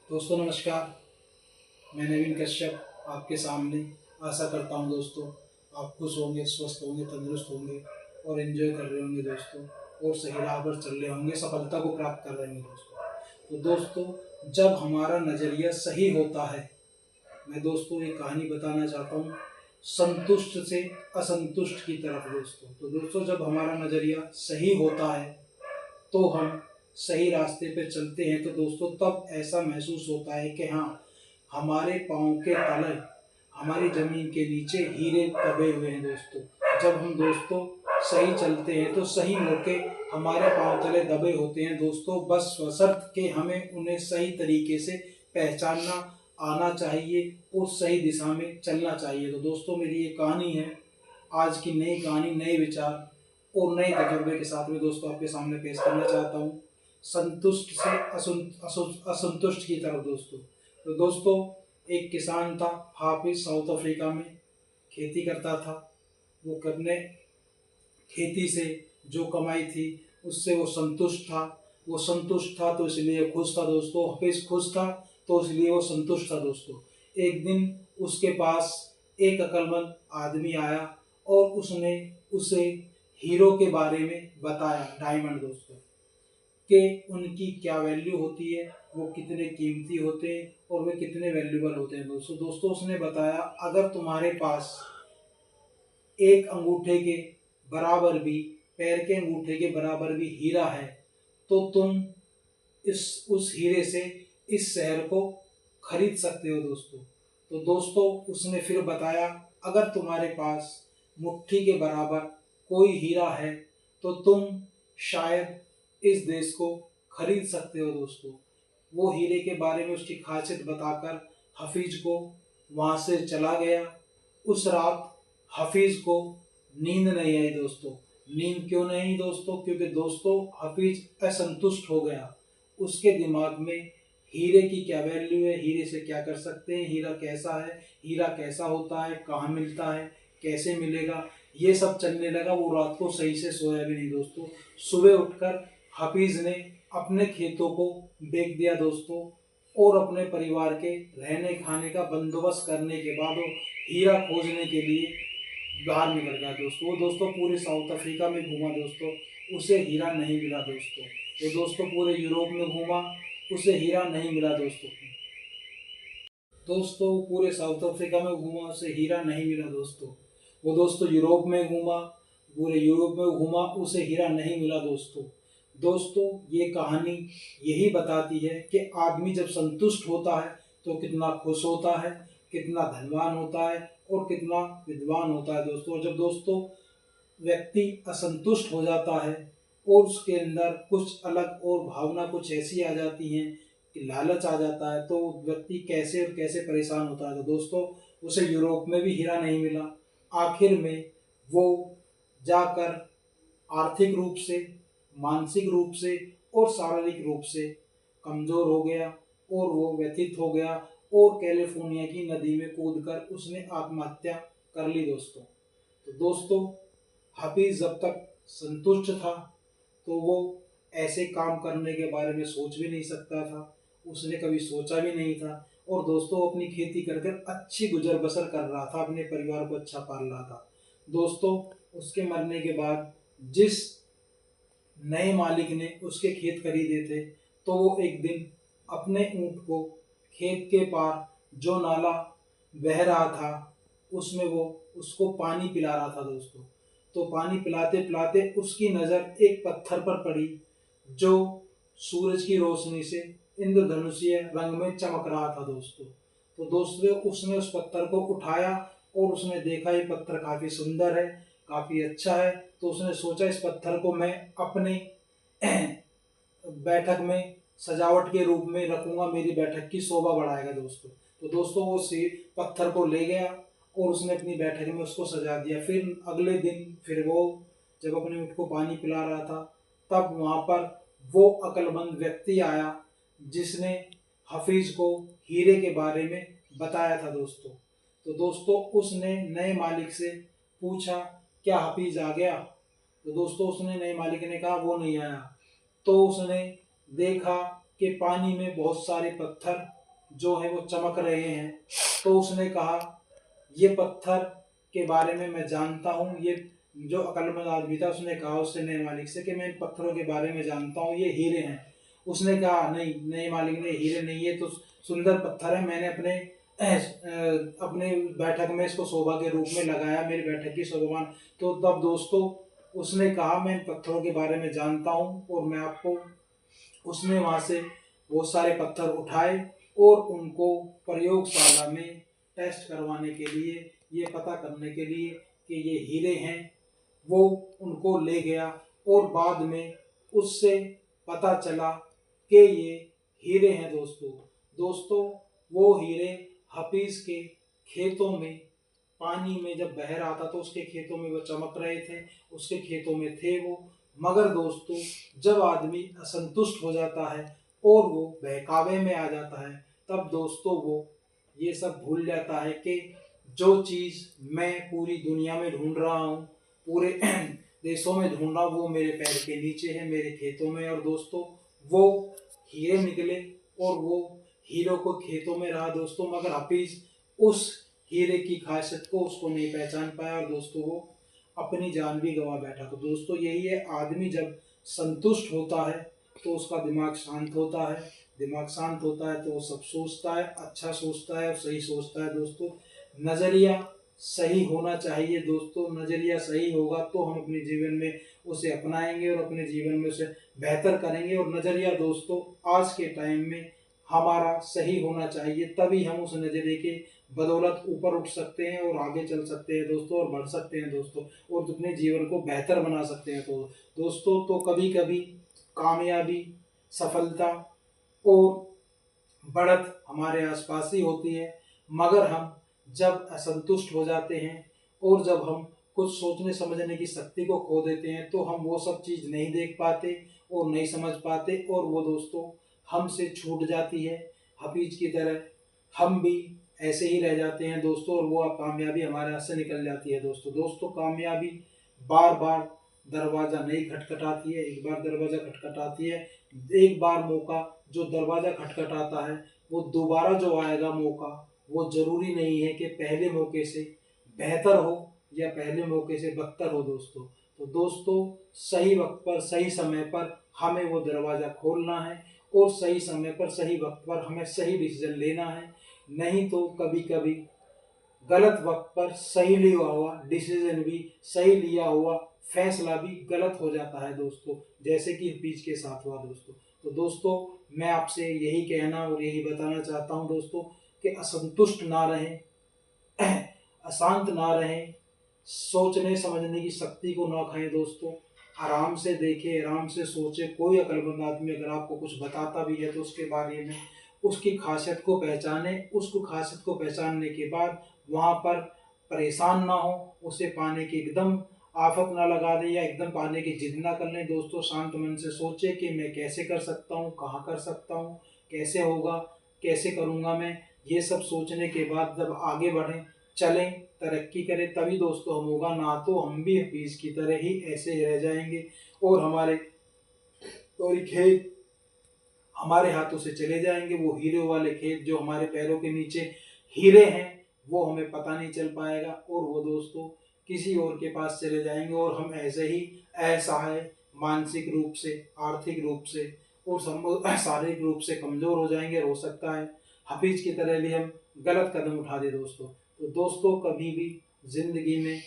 दोस्तों नमस्कार। मैं नवीन कश्यप आपके सामने। आशा करता हूँ दोस्तों आप खुश होंगे, स्वस्थ होंगे, तंदुरुस्त होंगे और एंजॉय कर रहे होंगे दोस्तों, और सही राह पर चल रहे होंगे, सफलता को प्राप्त कर रहे होंगे दोस्तों। तो दोस्तों जब हमारा नज़रिया सही होता है, मैं दोस्तों एक कहानी बताना चाहता हूँ, संतुष्ट से असंतुष्ट की तरफ दोस्तों। तो दोस्तों जब हमारा नज़रिया सही होता है तो हम सही रास्ते पे चलते हैं, तो दोस्तों तब ऐसा महसूस होता है कि हाँ, हमारे पाँव के तले, हमारी ज़मीन के नीचे हीरे दबे हुए हैं दोस्तों। जब हम दोस्तों सही चलते हैं तो सही मौके हमारे पाँव तले दबे होते हैं दोस्तों, बस बशर्त कि हमें उन्हें सही तरीके से पहचानना आना चाहिए और सही दिशा में चलना चाहिए। तो दोस्तों मेरी ये कहानी है, आज की नई कहानी, नए विचार और नए तजुर्बे के साथ में दोस्तों आपके सामने पेश करना चाहता हूँ, संतुष्ट से असंतुष्ट की तरफ दोस्तों। तो दोस्तों एक किसान था, हाफिज, साउथ अफ्रीका में खेती करता था। वो अपने खेती से जो कमाई थी उससे वो संतुष्ट था। वो संतुष्ट था तो इसलिए खुश था दोस्तों। हाफिज खुश था तो इसलिए वो संतुष्ट था दोस्तों। एक दिन उसके पास एक अक्लमंद आदमी आया और उसने उसे हीरो के बारे में बताया, डायमंड दोस्तों, कि उनकी क्या वैल्यू होती है, वो कितने कीमती होते हैं और वे कितने वैल्यूबल होते हैं दोस्तों उसने बताया, अगर तुम्हारे पास एक अंगूठे के बराबर भी, पैर के अंगूठे के बराबर भी हीरा है तो तुम उस हीरे से इस शहर को खरीद सकते हो दोस्तों। तो दोस्तों उसने फिर बताया, अगर तुम्हारे पास मुट्ठी के बराबर कोई हीरा है तो तुम शायद इस देश को खरीद सकते हो दोस्तों। वो हीरे के बारे में उसकी खासियत बताकर हफीज को वहाँ से चला गया। उस रात हफीज को नींद नहीं आई दोस्तों। नींद क्यों नहीं दोस्तों? क्योंकि दोस्तों हफीज असंतुष्ट हो गया। उसके दिमाग में हीरे की क्या वैल्यू है, हीरे से क्या कर सकते हैं, हीरा कैसा है, हीरा कैसा होता है, कहाँ मिलता है, कैसे मिलेगा, ये सब चलने लगा। वो रात को सही से सोया भी नहीं दोस्तों। सुबह उठकर हफीज ने अपने खेतों को बेच दिया दोस्तों, और अपने परिवार के रहने खाने का बंदोबस्त करने के बाद वो हीरा खोजने के लिए बाहर निकल गया दोस्तों। वो दोस्तों पूरे साउथ अफ्रीका में घूमा दोस्तों, उसे हीरा नहीं मिला दोस्तों। वो दोस्तों पूरे यूरोप में घूमा, उसे हीरा नहीं मिला दोस्तों। दोस्तों पूरे साउथ अफ्रीका में घूमा, उसे हीरा नहीं मिला दोस्तों। वो दोस्तों यूरोप में घूमा, पूरे यूरोप में घूमा, उसे हीरा नहीं मिला दोस्तों। दोस्तों ये कहानी यही बताती है कि आदमी जब संतुष्ट होता है तो कितना खुश होता है, कितना धनवान होता है और कितना विद्वान होता है दोस्तों। जब दोस्तों व्यक्ति असंतुष्ट हो जाता है और उसके अंदर कुछ अलग और भावना कुछ ऐसी आ जाती हैं कि लालच आ जाता है, तो व्यक्ति कैसे और कैसे परेशान होता है। तो दोस्तों उसे यूरोप में भी हीरा नहीं मिला। आखिर में वो जाकर आर्थिक रूप से, मानसिक रूप से और शारीरिक रूप से कमजोर हो गया और वो व्यथित हो गया, और कैलिफोर्निया की नदी में कूदकर उसने आत्महत्या कर ली दोस्तों। तो दोस्तों हफीज जब तक संतुष्ट था तो वो ऐसे काम करने के बारे में सोच भी नहीं सकता था, उसने कभी सोचा भी नहीं था। और दोस्तों अपनी खेती कर कर अच्छी गुजर बसर कर रहा था, अपने परिवार को अच्छा पाल रहा था दोस्तों। उसके मरने के बाद जिस नए मालिक ने उसके खेत खरीदे थे, तो वो एक दिन अपने ऊँट को खेत के पार जो नाला बह रहा था उसमें वो उसको पानी पिला रहा था दोस्तों। तो पानी पिलाते पिलाते उसकी नज़र एक पत्थर पर पड़ी जो सूरज की रोशनी से इंद्रधनुषीय रंग में चमक रहा था दोस्तों। तो दोस्तों उसने उस पत्थर को उठाया और उसने देखा ये पत्थर काफ़ी सुंदर है, काफ़ी अच्छा है। तो उसने सोचा इस पत्थर को मैं अपने बैठक में सजावट के रूप में रखूंगा, मेरी बैठक की शोभा बढ़ाएगा दोस्तों। तो दोस्तों वो पत्थर को ले गया और उसने अपनी बैठक में उसको सजा दिया। फिर अगले दिन फिर वो जब अपने ऊँट को पानी पिला रहा था, तब वहाँ पर वो अक्लमंद व्यक्ति आया जिसने हफीज को हीरे के बारे में बताया था दोस्तों। तो दोस्तों उसने नए मालिक से पूछा, क्या हफीज आ गया? तो दोस्तों उसने, नए मालिक ने कहा वो नहीं आया। तो उसने देखा कि पानी में बहुत सारे पत्थर जो है वो चमक रहे हैं। तो उसने कहा ये पत्थर के बारे में मैं जानता हूँ। ये जो अक्लमंद आदमी था उसने कहा उससे नए मालिक से कि मैं इन पत्थरों के बारे में जानता हूँ, ये हीरे हैं। उसने कहा नहीं, नए मालिक ने, हीरे नहीं, ये तो सुंदर पत्थर है, मैंने अपने बैठक में इसको शोभा के रूप में लगाया, मेरी बैठक की शोभामान। तो तब दोस्तों उसने कहा मैं इन पत्थरों के बारे में जानता हूँ और मैं आपको, उसने वहाँ से बहुत सारे पत्थर उठाए और उनको प्रयोगशाला में टेस्ट करवाने के लिए, ये पता करने के लिए कि ये हीरे हैं, वो उनको ले गया। और बाद में उससे पता चला कि ये हीरे हैं दोस्तों। दोस्तों वो हीरे हफीज के खेतों में, पानी में जब बह रहा था तो उसके खेतों में वो चमक रहे थे, उसके खेतों में थे वो। मगर दोस्तों जब आदमी असंतुष्ट हो जाता है और वो बहकावे में आ जाता है, तब दोस्तों वो ये सब भूल जाता है कि जो चीज़ मैं पूरी दुनिया में ढूंढ रहा हूँ, पूरे देशों में ढूंढ रहा हूँ, वो मेरे पैर के नीचे है, मेरे खेतों में। और दोस्तों वो हीरे निकले और वो हीरो को खेतों में रहा दोस्तों, मगर हफीज उस हीरे की खासियत को उसको नहीं पहचान पाया और दोस्तों वो अपनी जान भी गंवा बैठा। तो दोस्तों यही है, आदमी जब संतुष्ट होता है तो उसका दिमाग शांत होता है, दिमाग शांत होता है तो वो सब सोचता है, अच्छा सोचता है और सही सोचता है दोस्तों। नज़रिया सही होना चाहिए दोस्तों, नज़रिया सही होगा तो हम अपने जीवन में उसे अपनाएंगे और अपने जीवन में उसे बेहतर करेंगे। और नज़रिया दोस्तों आज के टाइम में हमारा सही होना चाहिए, तभी हम उस नज़रिए के बदौलत ऊपर उठ सकते हैं और आगे चल सकते हैं दोस्तों, और बढ़ सकते हैं दोस्तों, और अपने जीवन को बेहतर बना सकते हैं। तो दोस्तों तो कभी कभी कामयाबी, सफलता और बढ़त हमारे आसपास ही होती है, मगर हम जब असंतुष्ट हो जाते हैं और जब हम कुछ सोचने समझने की शक्ति को खो देते हैं तो हम वो सब चीज़ नहीं देख पाते और नहीं समझ पाते, और वो दोस्तों हमसे छूट जाती है। हफीज की तरह हम भी ऐसे ही रह जाते हैं दोस्तों, और वो कामयाबी हमारे हाथ से निकल जाती है दोस्तों। दोस्तों कामयाबी बार बार दरवाज़ा नहीं खटखटाती है, एक बार दरवाज़ा खटखटाती है। एक बार मौका जो दरवाज़ा खटखटाता है, वो दोबारा जो आएगा मौका, वो ज़रूरी नहीं है कि पहले मौके से बेहतर हो या पहले मौके से बदतर हो दोस्तों। तो दोस्तों सही वक्त पर, सही समय पर हमें वो दरवाज़ा खोलना है, और सही समय पर, सही वक्त पर हमें सही डिसीजन लेना है। नहीं तो कभी कभी गलत वक्त पर सही लिया हुआ डिसीजन भी, सही लिया हुआ फैसला भी गलत हो जाता है दोस्तों, जैसे कि बीच के साथ हुआ दोस्तों। तो दोस्तों मैं आपसे यही कहना और यही बताना चाहता हूँ दोस्तों कि असंतुष्ट ना रहें, अशांत ना रहें, सोचने समझने की शक्ति को ना खाएं दोस्तों। आराम से देखें, आराम से सोचें। कोई अक्लमंद आदमी अगर आपको कुछ बताता भी है तो उसके बारे में उसकी खासियत को पहचाने, उसको खासियत को पहचानने के बाद वहाँ पर परेशान ना हो, उसे पाने की एकदम आफत ना लगा दे या एकदम पाने की जिद ना कर लें दोस्तों। शांत मन से सोचे कि मैं कैसे कर सकता हूँ, कहाँ कर सकता हूँ, कैसे होगा, कैसे करूँगा मैं। ये सब सोचने के बाद जब आगे बढ़ें, चलें, तरक्की करें, तभी दोस्तों हम होगा, ना तो हम भी हफीज की तरह ही ऐसे ही रह जाएंगे और हमारे और खेत हमारे हाथों से चले जाएंगे। वो हीरे वाले खेत जो हमारे पैरों के नीचे हीरे हैं वो हमें पता नहीं चल पाएगा, और वो दोस्तों किसी और के पास चले जाएंगे, और हम ऐसे ही असहाय, मानसिक रूप से, आर्थिक रूप से और शारीरिक रूप से कमज़ोर हो जाएंगे। हो सकता है हफीज की तरह भी हम गलत कदम उठा दें दोस्तों। तो दोस्तों कभी भी ज़िंदगी में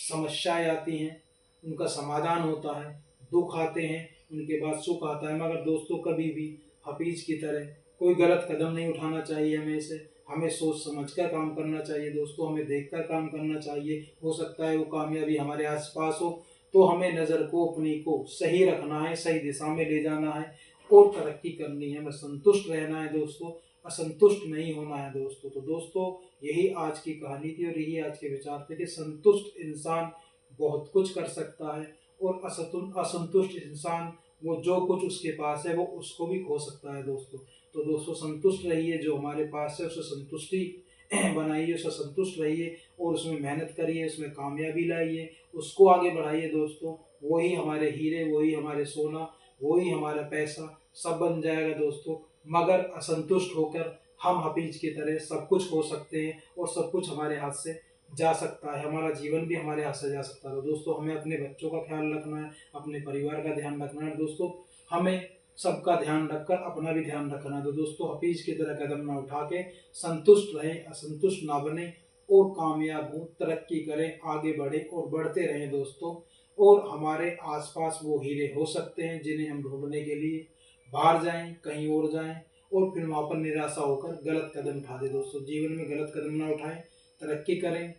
समस्याएं आती हैं, उनका समाधान होता है, दुख आते हैं, उनके बाद सुख आता है, मगर दोस्तों कभी भी हफीज की तरह कोई गलत कदम नहीं उठाना चाहिए। हमें सोच समझ कर काम करना चाहिए दोस्तों, हमें देखकर काम करना चाहिए। हो सकता है वो कामयाबी हमारे आसपास हो, तो हमें नज़र को अपनी को सही रखना है, सही दिशा में ले जाना है और तरक्की करनी है। हमें संतुष्ट रहना है दोस्तों, असंतुष्ट नहीं होना है दोस्तों। तो दोस्तों यही आज की कहानी थी और यही आज के विचार थे कि संतुष्ट इंसान बहुत कुछ कर सकता है, और असंतुष्ट इंसान वो जो कुछ उसके पास है वो उसको भी खो सकता है दोस्तों। तो दोस्तों संतुष्ट रहिए, जो हमारे पास है उसे संतुष्टि बनाइए, उसे संतुष्ट रहिए और उसमें मेहनत करिए, उसमें कामयाबी लाइए, उसको आगे बढ़ाइए दोस्तों। वही हमारे हीरे, वही हमारे सोना, वही हमारा पैसा सब बन जाएगा दोस्तों। मगर असंतुष्ट होकर हम हफीज की तरह सब कुछ हो सकते हैं और सब कुछ हमारे हाथ से जा सकता है, हमारा जीवन भी हमारे हाथ से जा सकता है। तो दोस्तों हमें अपने बच्चों का ख्याल रखना है, अपने परिवार का ध्यान रखना है दोस्तों, हमें सबका ध्यान रखकर अपना भी ध्यान रखना है। तो दोस्तों हफीज की तरह कदम ना उठा के संतुष्ट रहें, असंतुष्ट ना बने और कामयाब हो, तरक्की करें, आगे बढ़े और बढ़ते रहें दोस्तों। और हमारे आसपास वो हीरे हो सकते हैं जिन्हें हम ढूंढने के लिए बाहर जाएं, कहीं और जाएं और फिर वहाँ पर निराशा होकर गलत कदम उठा दें। दोस्तों जीवन में गलत कदम ना उठाएं, तरक्की करें,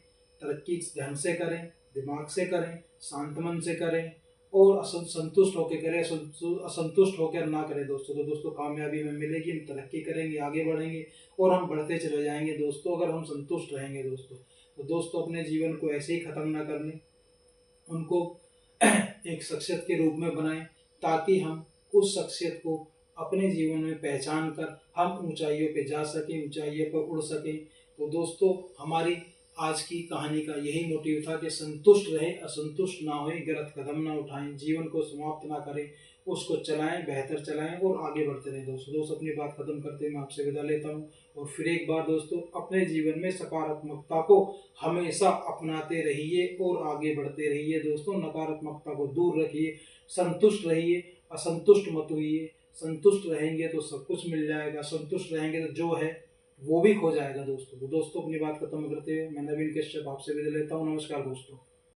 तरक्की ढंग से करें, दिमाग से करें, शांत मन से करें और संतुष्ट होकर करें, असंतुष्ट होकर ना करें दोस्तों। तो दोस्तों कामयाबी हमें मिलेगी, हम तरक्की करेंगे, आगे बढ़ेंगे और हम बढ़ते चले जाएंगे दोस्तों, अगर हम संतुष्ट रहेंगे दोस्तों। तो दोस्तों अपने जीवन को ऐसे ही ख़त्म ना कर लें, उनको एक शख्सियत के रूप में बनाएं ताकि हम उस शख्सियत को अपने जीवन में पहचान कर हम ऊंचाइयों पे जा सकें, ऊंचाइयों पर उड़ सकें। तो दोस्तों हमारी आज की कहानी का यही मोटिव था कि संतुष्ट रहें, असंतुष्ट ना होएं, गलत कदम ना उठाएं, जीवन को समाप्त ना करें, उसको चलाएं, बेहतर चलाएं और आगे बढ़ते रहें दोस्तों। अपनी बात खत्म करते हुए मैं आपसे विदा लेता हूँ और फिर एक बार दोस्तों अपने जीवन में सकारात्मकता को हमेशा अपनाते रहिए और आगे बढ़ते रहिए दोस्तों, नकारात्मकता को दूर रखिए, संतुष्ट रहिए, असंतुष्ट मत होइए। संतुष्ट रहेंगे तो सब कुछ मिल जाएगा, संतुष्ट रहेंगे तो जो है वो भी खो जाएगा दोस्तों। तो दोस्तों अपनी बात खत्म करते हुए मैं नवीन कश्यप आपसे विदा लेता हूँ। नमस्कार दोस्तों।